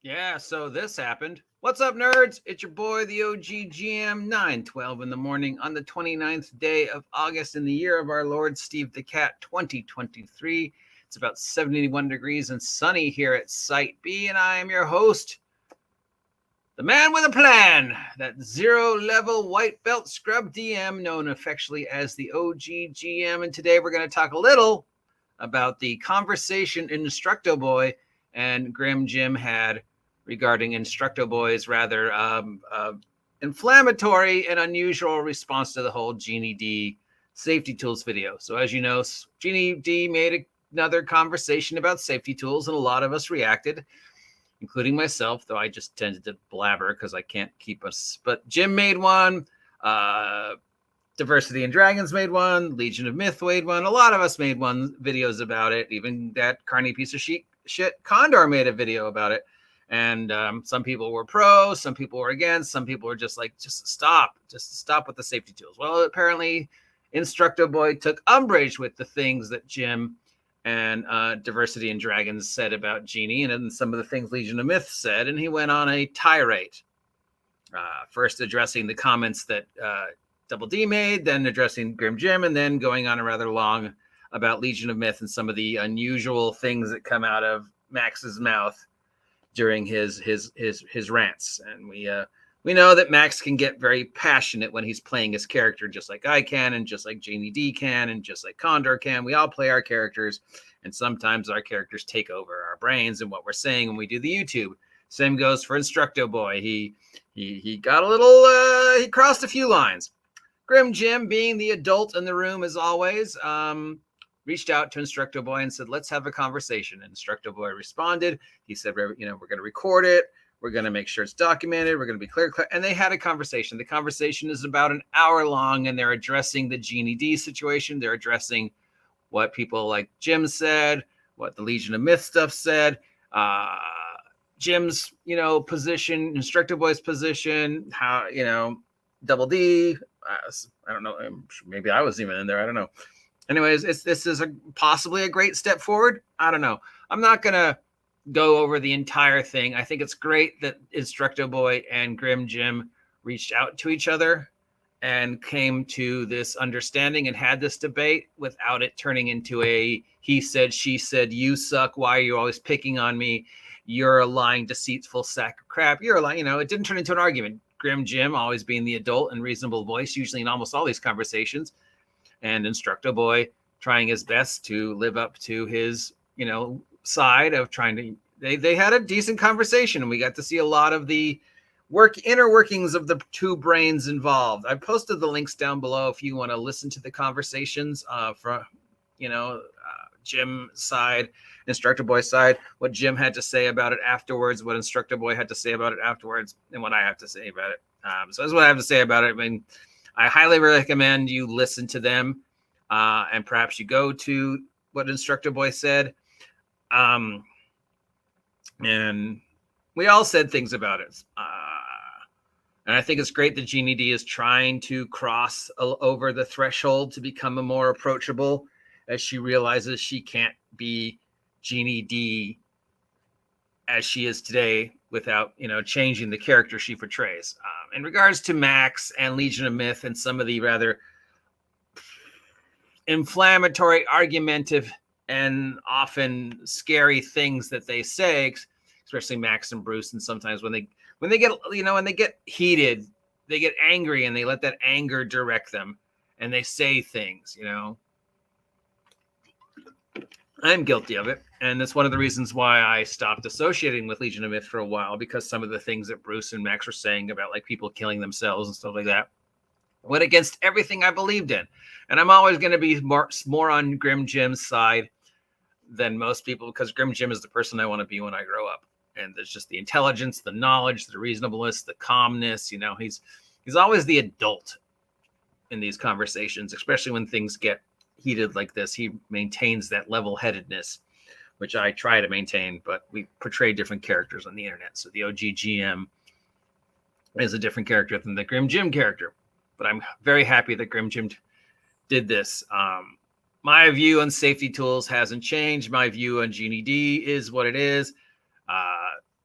Yeah, so this happened. What's up, nerds? It's your boy, the OGGM, 9:12 in the morning on the 29th day of August in the year of our Lord Steve the Cat, 2023. It's about 71 degrees and sunny here at Site B, and I am your host, the man with a plan, that zero-level white belt scrub DM known affectionately as the OGGM. And today we're going to talk a little about the conversation Industroctoboy and Grim Jim had regarding Industroctoboy's rather inflammatory and unusual response to the whole Gini D safety tools video. So as you know, Gini D made another conversation about safety tools, and a lot of us reacted, including myself, though I just tended to blabber because I can't keep us. But Jim made one. Diversity and Dragons made one. Legion of Myth made one. A lot of us made videos about it. Even that carny piece of shit Condor made a video about it. And some people were pro, some people were against, some people were just like, just stop with the safety tools. Well, apparently Industroctoboy took umbrage with the things that Jim and Diversity and Dragons said about Gini, and then some of the things Legion of Myth said, and he went on a tirade. First addressing the comments that Double D made, then addressing Grim Jim, and then going on a rather long about Legion of Myth and some of the unusual things that come out of Max's mouth during his rants. And we know that Max can get very passionate when he's playing his character, just like I can, and just like Gini D can, and just like Condor can. We all play our characters, and sometimes our characters take over our brains and what we're saying when we do the YouTube. Same goes for Industroctoboy. He got a little he crossed a few lines. Grim Jim, being the adult in the room as always, reached out to Industroctoboy and said, let's have a conversation. And Industroctoboy responded. He said, we're going to record it. We're going to make sure it's documented. We're going to be clear. And they had a conversation. The conversation is about an hour long, and they're addressing the Gini D situation. They're addressing what people like Jim said, what the Legion of Myth stuff said, Jim's, position, Industroctoboy's position, how, Double D, I don't know, maybe I was even in there. I don't know. Anyways, this is possibly a great step forward. I don't know. I'm not going to go over the entire thing. I think it's great that Industroctoboy and Grim Jim reached out to each other and came to this understanding and had this debate without it turning into a he said, she said, you suck. Why are you always picking on me? You're a lying, deceitful sack of crap. You're a lying, it didn't turn into an argument. Grim Jim always being the adult and reasonable voice, usually in almost all these conversations. And Industroctoboy trying his best to live up to his, side of trying to. They had a decent conversation, and we got to see a lot of the inner workings of the two brains involved. I posted the links down below if you want to listen to the conversations from, Jim's side, Industroctoboy's side, what Jim had to say about it afterwards, what Industroctoboy had to say about it afterwards, and what I have to say about it. So that's what I have to say about it. I mean, I highly recommend you listen to them, and perhaps you go to what Industroctoboy said. And we all said things about it. And I think it's great that Gini D is trying to cross over the threshold to become a more approachable, as she realizes she can't be Gini D as she is today without, changing the character she portrays. In regards to Max and Legion of Myth and some of the rather inflammatory, argumentative, and often scary things that they say, especially Max and Bruce, and sometimes when they get, when they get heated, they get angry, and they let that anger direct them, and they say things, I'm guilty of it. And that's one of the reasons why I stopped associating with Legion of Myth for a while, because some of the things that Bruce and Max were saying about like people killing themselves and stuff like that went against everything I believed in. And I'm always going to be more on Grim Jim's side than most people, because Grim Jim is the person I want to be when I grow up. And there's just the intelligence, the knowledge, the reasonableness, the calmness. He's always the adult in these conversations, especially when things get heated like this. He maintains that level-headedness, which I try to maintain, but we portray different characters on the internet. So the OGGM is a different character than the Grim Jim character. But I'm very happy that Grim Jim did this. My view on safety tools hasn't changed. My view on Gini D is what it is.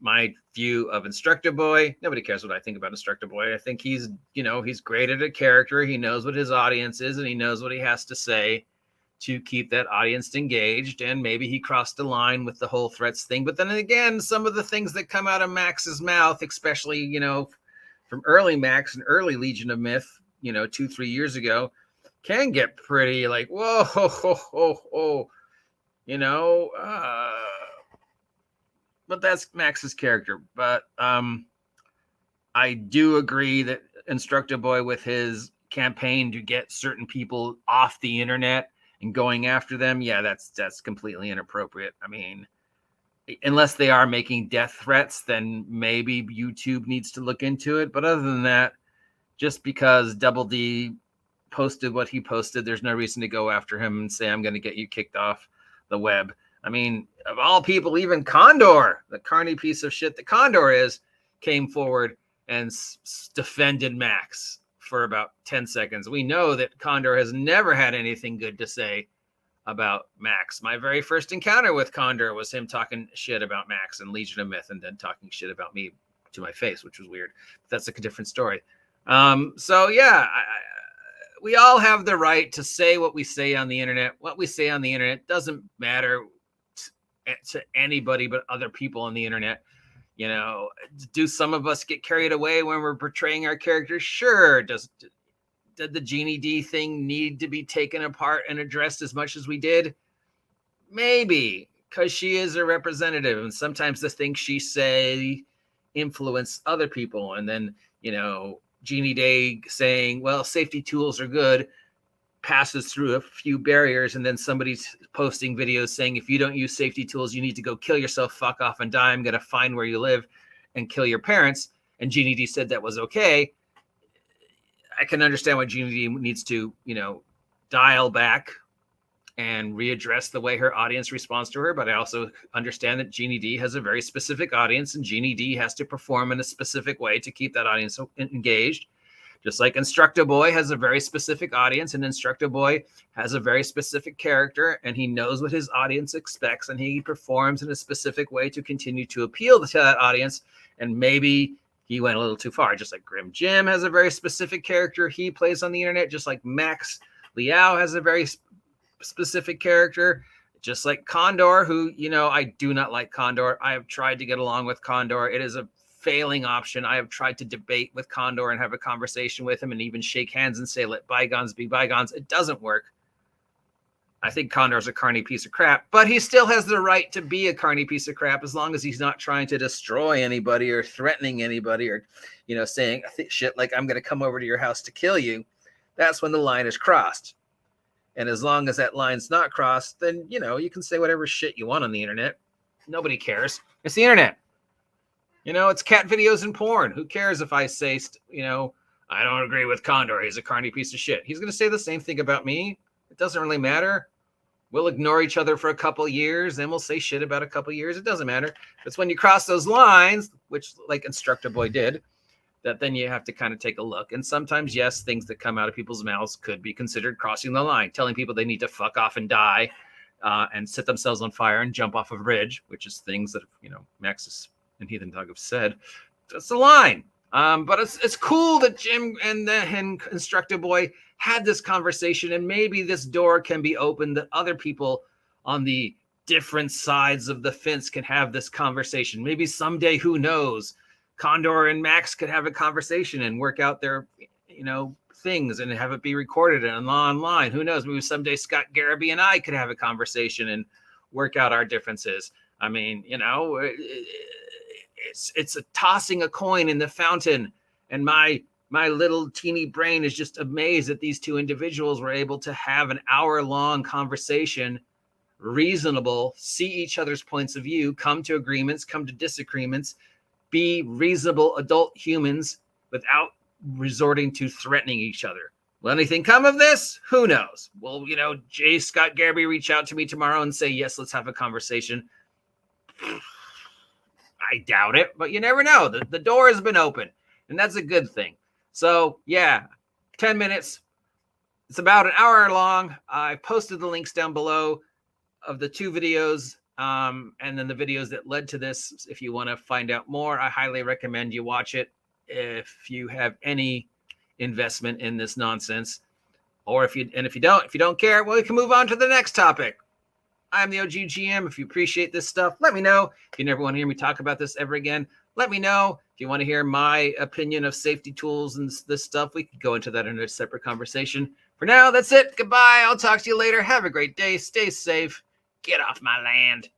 my view of Industroctoboy. Nobody cares what I think about Industroctoboy. I think he's, he's great at a character. He knows what his audience is, and he knows what he has to say to keep that audience engaged. And maybe he crossed the line with the whole threats thing. But then again, some of the things that come out of Max's mouth, especially, from early Max and early Legion of Myth, 2-3 years ago, can get pretty like, whoa, ho, ho, ho, ho. But that's Max's character. But I do agree that Industroctoboy, with his campaign to get certain people off the internet and going after them, yeah, that's completely inappropriate. I mean, unless they are making death threats, then maybe YouTube needs to look into it. But other than that, just because Double D posted what he posted, there's no reason to go after him and say, I'm going to get you kicked off the web. I mean, of all people, even Condor, the carny piece of shit that Condor is, came forward and defended Max for about 10 seconds. We know that Condor has never had anything good to say about Max. My very first encounter with Condor was him talking shit about Max and Legion of Myth, and then talking shit about me to my face, which was weird. But that's like a different story. So yeah, we all have the right to say what we say on the internet. What we say on the internet doesn't matter to anybody but other people on the internet. Do some of us get carried away when we're portraying our characters? Sure. Did the Gini D thing need to be taken apart and addressed as much as we did? Maybe, because she is a representative, and sometimes the things she say influence other people. And then, Gini Day saying, well, safety tools are good, passes through a few barriers, and then somebody's posting videos saying, if you don't use safety tools, you need to go kill yourself, fuck off and die. I'm going to find where you live and kill your parents. And Gini D said that was okay. I can understand why Gini D needs to, dial back and readdress the way her audience responds to her. But I also understand that Gini D has a very specific audience, and Gini D has to perform in a specific way to keep that audience engaged. Just like Industroctoboy has a very specific audience, and Industroctoboy has a very specific character, and he knows what his audience expects, and he performs in a specific way to continue to appeal to that audience. And maybe he went a little too far. Just like Grim Jim has a very specific character he plays on the internet, just like Max Liao has a very specific character, just like Condor, who, I do not like Condor. I have tried to get along with Condor. It is a failing option. I have tried to debate with Condor and have a conversation with him and even shake hands and say, let bygones be bygones. It doesn't work. I think Condor's a carny piece of crap, but he still has the right to be a carny piece of crap as long as he's not trying to destroy anybody or threatening anybody or, saying shit like, I'm going to come over to your house to kill you. That's when the line is crossed. And as long as that line's not crossed, then, you can say whatever shit you want on the internet. Nobody cares. It's the internet. It's cat videos and porn. Who cares if I say, I don't agree with Condor. He's a carny piece of shit. He's going to say the same thing about me. It doesn't really matter. We'll ignore each other for a couple of years. Then we'll say shit about a couple of years. It doesn't matter. It's when you cross those lines, which like Industroctoboy did, that then you have to kind of take a look. And sometimes, yes, things that come out of people's mouths could be considered crossing the line, telling people they need to fuck off and die and set themselves on fire and jump off a bridge, which is things that, Maxis and Heathen Dog have said. That's the line. But it's cool that Jim and Industroctoboy had this conversation, and maybe this door can be opened that other people on the different sides of the fence can have this conversation. Maybe someday, who knows, Condor and Max could have a conversation and work out their, things and have it be recorded and online. Who knows? Maybe someday Scott Garrity and I could have a conversation and work out our differences. I mean, it's a tossing a coin in the fountain, and my little teeny brain is just amazed that these two individuals were able to have an hour-long conversation, reasonable, see each other's points of view, come to agreements, come to disagreements, be reasonable adult humans without resorting to threatening each other. Will anything come of this? Who knows? Will, J. Scott Garrity reach out to me tomorrow and say, yes, let's have a conversation? I doubt it, but you never know. The door has been open, and that's a good thing. So, yeah, 10 minutes. It's about an hour long. I posted the links down below of the two videos And then the videos that led to this, if you want to find out more, I highly recommend you watch it if you have any investment in this nonsense. Or if you don't care, well, we can move on to the next topic. I'm the OGGM. If you appreciate this stuff, let me know. If you never want to hear me talk about this ever again, let me know. If you want to hear my opinion of safety tools and this stuff, we could go into that in a separate conversation. For now, that's it. Goodbye. I'll talk to you later. Have a great day. Stay safe. Get off my land.